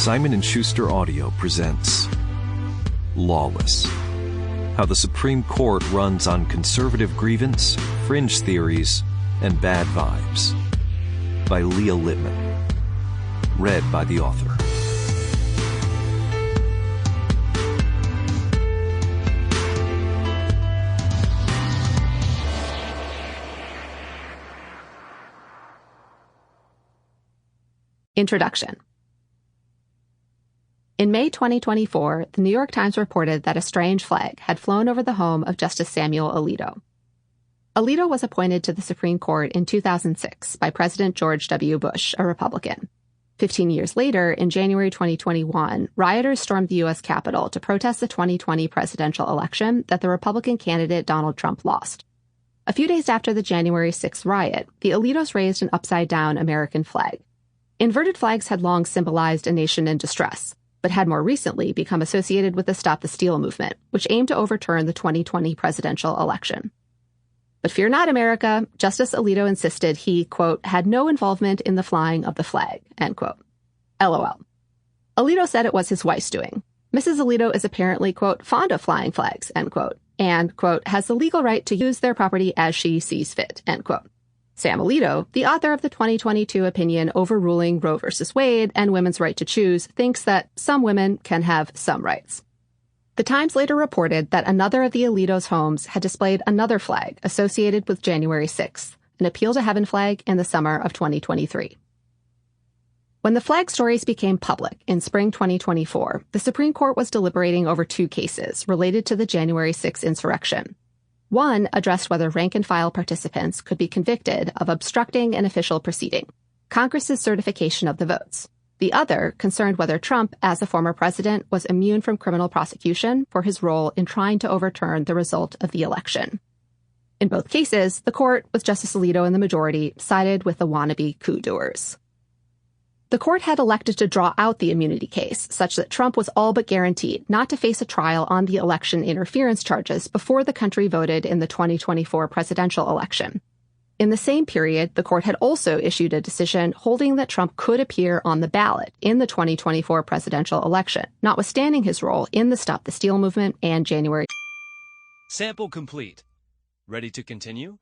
Simon & Schuster Audio presents Lawless, How the Supreme Court Runs on Conservative Grievance, Fringe Theories, and Bad Vibes, by Leah Litman. Read by the author. Introduction. In May 2024, the New York Times reported that a strange flag had flown over the home of Justice Samuel Alito. Alito was appointed to the Supreme Court in 2006 by President George W. Bush, a Republican. 15 years later, in January 2021, rioters stormed the U.S. Capitol to protest the 2020 presidential election that the Republican candidate Donald Trump lost. A few days after the January 6th riot, the Alitos raised an upside-down American flag. Inverted flags had long symbolized a nation in distress, but had more recently become associated with the Stop the Steal movement, which aimed to overturn the 2020 presidential election. But fear not, America. Justice Alito insisted he, quote, had no involvement in the flying of the flag, end quote. LOL. Alito said it was his wife's doing. Mrs. Alito is apparently, quote, fond of flying flags, end quote, and, quote, has the legal right to use their property as she sees fit, end quote. Sam Alito, the author of the 2022 opinion overruling Roe v. Wade and women's right to choose, thinks that some women can have some rights. The Times later reported that another of the Alitos' homes had displayed another flag associated with January 6th, an Appeal to Heaven flag in the summer of 2023. When the flag stories became public in spring 2024, the Supreme Court was deliberating over two cases related to the January 6th insurrection. One addressed whether rank-and-file participants could be convicted of obstructing an official proceeding, Congress's certification of the votes. The other concerned whether Trump, as a former president, was immune from criminal prosecution for his role in trying to overturn the result of the election. In both cases, the court, with Justice Alito in the majority, sided with the wannabe coup doers. The court had elected to draw out the immunity case, such that Trump was all but guaranteed not to face a trial on the election interference charges before the country voted in the 2024 presidential election. In the same period, the court had also issued a decision holding that Trump could appear on the ballot in the 2024 presidential election, notwithstanding his role in the Stop the Steal movement and January. Sample complete. Ready to continue?